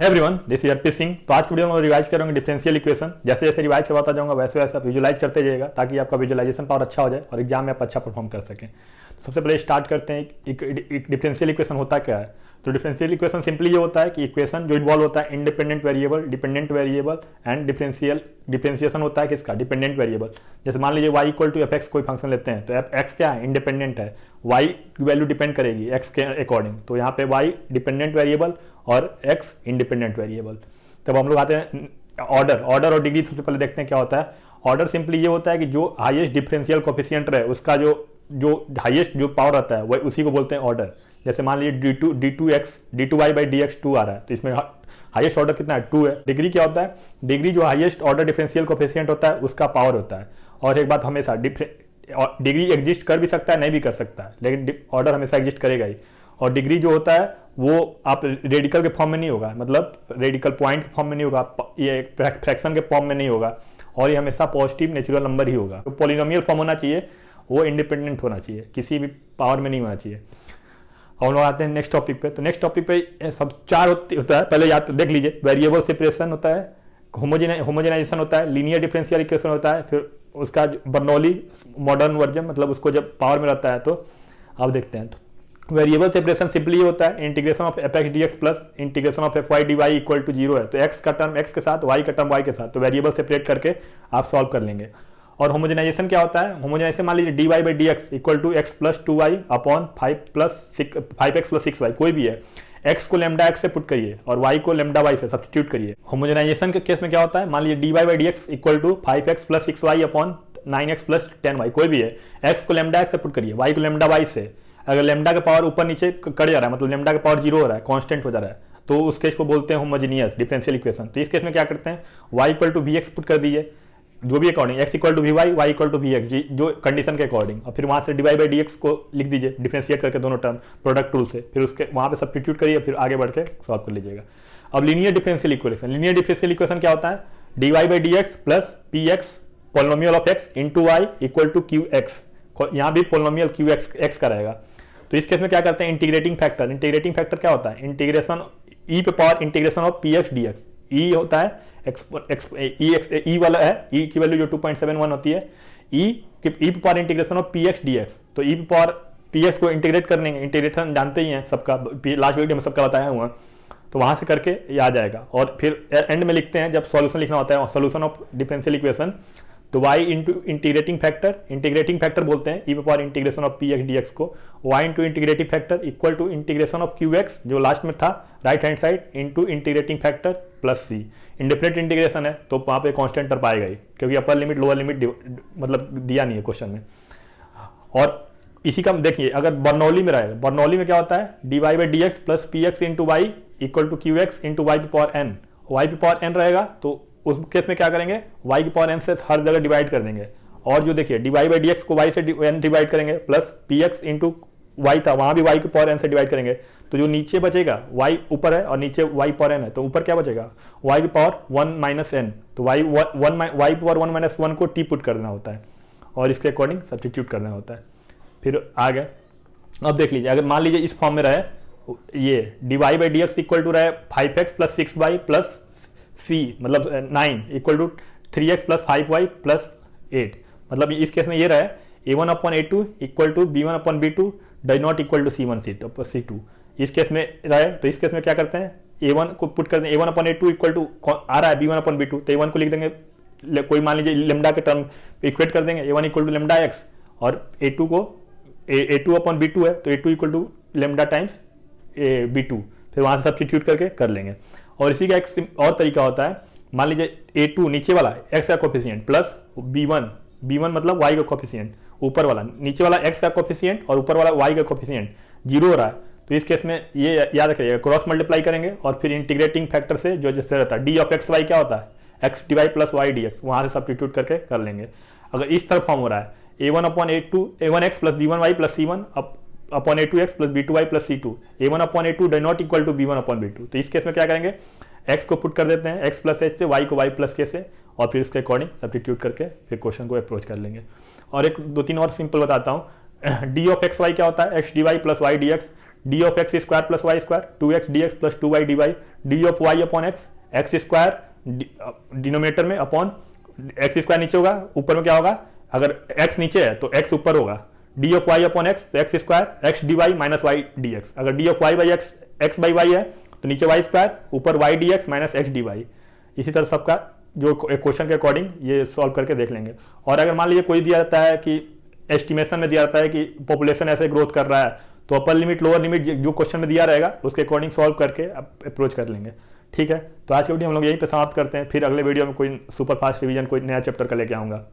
Everyone, this is अर्पित सिंह। तो आज की वीडियो में रिवाइज करेंगे डिफरेंशियल इक्वेशन। जैसे जैसे रिवाइज करवाता जाऊंगा वैसे वैसे आप विजुलाइज करते जाइएगा ताकि आपका विजुलाइजेशन पावर अच्छा हो जाए और एग्जाम में आप अच्छा परफॉर्म कर सकें। तो सबसे पहले स्टार्ट करते हैं एक डिफरेंशियल इक्वेशन होता क्या है। तो डिफरेंशियल इक्वेशन सिंपली ये होता है कि इक्वेशन जो इन्वॉल्व होता है independent variable, dependent variable and differentiation होता है किसका, डिपेंडेंट वेरिएबल। जैसे मान लीजिए y equal to F X कोई फंक्शन लेते हैं तो एफ एक्स क्या है, इंडिपेंडेंट है, y की वैल्यू डिपेंड करेगी x के अकॉर्डिंग। तो यहाँ पे y डिपेंडेंट वेरिएबल और x इंडिपेंडेंट वेरिएबल। तब हम लोग आते हैं ऑर्डर और डिग्री। सबसे पहले देखते हैं क्या होता है। ऑर्डर सिंपली ये होता है कि जो हाईएस्ट डिफरेंशियल कोफिशिएंट रहे उसका जो हाईएस्ट जो पावर आता है वह उसी को बोलते हैं ऑर्डर। जैसे मान लीजिए d2y बाई dx 2 आ रहा है तो इसमें हाईएस्ट ऑर्डर कितना है, 2 है। डिग्री क्या होता है, डिग्री जो हाईएस्ट ऑर्डर डिफरेंशियल कोफिशिएंट होता है उसका पावर होता है। और एक बात हमेशा, डिग्री एग्जिस्ट कर भी सकता है नहीं भी कर सकता है, लेकिन ऑर्डर हमेशा एग्जिस्ट करेगा ही। और डिग्री जो होता है वो आप रेडिकल के फॉर्म में नहीं होगा, मतलब रेडिकल पॉइंट के फॉर्म में नहीं होगा, ये फ्रैक्शन के फॉर्म में नहीं होगा, और ये हमेशा पॉजिटिव नेचुरल नंबर ही होगा। तो पॉलिनोमियल फॉर्म होना चाहिए, वो इंडिपेंडेंट होना चाहिए, किसी भी पावर में नहीं होना चाहिए। और लोग आते हैं नेक्स्ट टॉपिक पे। तो नेक्स्ट टॉपिक पे सब चार होता है, पहले याद देख लीजिए। वेरिएबल सेपरेशन होता है, होमोजेनाइजेशन होता है, लीनियर डिफरेंशियल इक्वेशन होता है, फिर उसका बर्नौली मॉडर्न वर्जन, मतलब उसको जब पावर में रहता है। तो अब देखते हैं। तो वेरिएबल सेपरेशन सिंपली होता है integration of f x d x plus integration of f y d y equal to 0 है। तो एक्स का टर्म एक्स के साथ, वाई का टर्म वाई के साथ, तो वेरिएबल सेपरेट करके आप सॉल्व कर लेंगे। और होमोजेनाइजेशन क्या होता है, होमोजेनाइजेशन मान लीजिए d y by d x equal to x plus 2y upon 5x plus 6y, कोई भी है। x को लेमडा एक्स से पुट करिए और y को लेमडा वाई से सब्स्टिट्यूट करिए। होमोजेनाइजेशन के केस में क्या होता है, मान लीजिए d y by d x equal to 5x plus 6y upon 9x plus 10y, कोई भी है। x को लेमडा एक्स से पुट करिए, y को लेमडा वाई से। अगर लेमडा का पावर ऊपर नीचे कट जा रहा है, मतलब लेमडा का पावर 0 हो रहा है, कॉन्स्टेंट हो जा रहा है, तो उस केस को बोलते हैं होमोजेनियस डिफरेंशियल इक्वेशन। तो इस केस में क्या करते हैं, y equal to v x put कर दीजिए जो भी according, x equal to v y, y equal to v x, जो कंडीशन के अकॉर्डिंग, और फिर वहां से डिवाइड बाई डी एक्स को लिख दीजिए डिफरेंशिएट करके दोनों टर्म प्रोडक्ट रूल से, फिर उसके वहां पे सब्स्टिट्यूट करिए, फिर आगे बढ़ के सॉल्व कर लीजिएगा। अब linear differential equation, linear differential equation क्या होता है, d y by d x plus p x polynomial of x into y equal to q x. यहाँ भी पोलिनोमियल क्यू एक्स का रहेगा। तो इस केस में क्या करते हैं, इंटीग्रेटिंग फैक्टर। इंटीग्रेटिंग फैक्टर क्या होता है, इंटीग्रेशन ई पे power integration of P x d x. E होता है ई वाला है, ई की वैल्यू जो 2.71 होती है, ई पे power integration of P x d x. तो ई पे पावर पी एक्स को इंटीग्रेट करने, इंटीग्रेशन जानते ही हैं सबका, लास्ट वीडियो में सबका बताया हुआ। तो वहां से करके ये आ जाएगा। और फिर एंड में लिखते हैं जब सॉल्यूशन लिखना होता है, सॉल्यूशन ऑफ डिफरेंशियल इक्वेशन, तो y इंटू इंटीग्रेटिंग फैक्टर बोलते हैं ई पे power integration of P x d x को, y into integrating factor equal to integration of q x जो लास्ट में था right hand side into integrating factor plus c। Indefinite integration है तो वहाँ पे कांस्टेंट टर्म पाएगा ही, क्योंकि अपर लिमिट लोअर लिमिट मतलब दिया नहीं है क्वेश्चन में। और इसी का देखिए, अगर बर्नौली में रहेगा, बर्नौली में क्या होता है, d y by d x plus p x into y equal to q x into y पे पावर एन। वाई पे पावर एन रहेगा तो उस केस में क्या करेंगे, y की पावर n से हर जगह डिवाइड कर देंगे। और जो देखिए d y by d x को y से n डिवाइड करेंगे plus p x into y था, वहां भी y की पावर n से डिवाइड करेंगे। तो जो नीचे बचेगा, y ऊपर है और नीचे y पावर n है, तो ऊपर क्या बचेगा, y की पावर 1 माइनस n। तो y की पावर 1 माइनस 1 को t पुट करना होता है और इसके अकॉर्डिंग सब्स्टिट्यूट करना होता है। फिर आगे अब देख लीजिए, अगर मान लीजिए इस फॉर्म में रहे, ये d y by d x equal to रहे 5x plus 6y plus c, मतलब 9 equal to 3x plus 5y plus 8। मतलब इस केस में ये रहे a1 upon a2 equal to b1 upon b2 does not equal to c1 c2। इस case में रहे तो इस केस में क्या करते हैं, a1 को पुट कर दें, a1 upon a2 equal to आ रहा है b1 अपॉन b2, तो a1 को लिख देंगे, कोई मान लीजिए लेमडा के टर्म इक्वेट कर देंगे, a1 equal to lambda x, और a2 को a2 अपॉन b2 है तो a2 equal to lambda times b2, फिर वहां से सब्स्टिट्यूट करके कर लेंगे। और इसी का एक और तरीका होता है, मान लीजिए a2 नीचे वाला x का कोफिशिएंट प्लस b1 मतलब y का कोफिशिएंट, ऊपर वाला नीचे वाला x का कोफिशिएंट और ऊपर वाला y का कोफिशिएंट 0 हो रहा है। तो इस केस में ये याद रखिएगा, क्रॉस मल्टीप्लाई करेंगे और फिर इंटीग्रेटिंग फैक्टर से जो जैसे रहता है डी ऑफ एक्स वाई क्या होता है, x d y plus y d x, वहां से सब्स्टिट्यूट करके कर लेंगे। अगर इस तरह फॉर्म हो रहा है a1 upon a1 x plus b1 y plus c1 upon a2 x plus b2 y plus c2, a1 upon a2 does not equal to b1 upon b2। तो इस केस में क्या करेंगे, x को पुट कर देते हैं x प्लस h से, y को y प्लस k से, और फिर उसके अकॉर्डिंग सब्स्टिट्यूट करके फिर क्वेश्चन को अप्रोच कर लेंगे। और एक 2-3 और सिंपल बताता हूँ। डी ऑफ एक्स वाई क्या होता है, x d y plus y d x, d of x square plus y square, 2x dx plus 2y dy, d of y upon x, x square denominator में upon x square नीचे होगा, ऊपर में क्या होगा, अगर x नीचे है तो x ऊपर होगा, d of y upon x, तो x square x d y minus y d x, अगर d of y by x, x by y है तो नीचे वाई स्क्वायर, ऊपर y d x minus x d y. इसी तरह सबका जो क्वेश्चन के अकॉर्डिंग ये सॉल्व करके देख लेंगे। और अगर मान लीजिए कोई दिया जाता है कि एस्टिमेशन में दिया जाता है कि पॉपुलेशन ऐसे ग्रोथ कर रहा है, तो अपर लिमिट लोअर लिमिट जो क्वेश्चन में दिया रहेगा उसके अकॉर्डिंग सॉल्व करके अप्रोच कर लेंगे। ठीक है, तो आज की वीडियो हम लोग यहीं पे समाप्त करते हैं, फिर अगले वीडियो में कोई सुपर फास्ट रिवीजन कोई नया चैप्टर का लेके आऊँगा।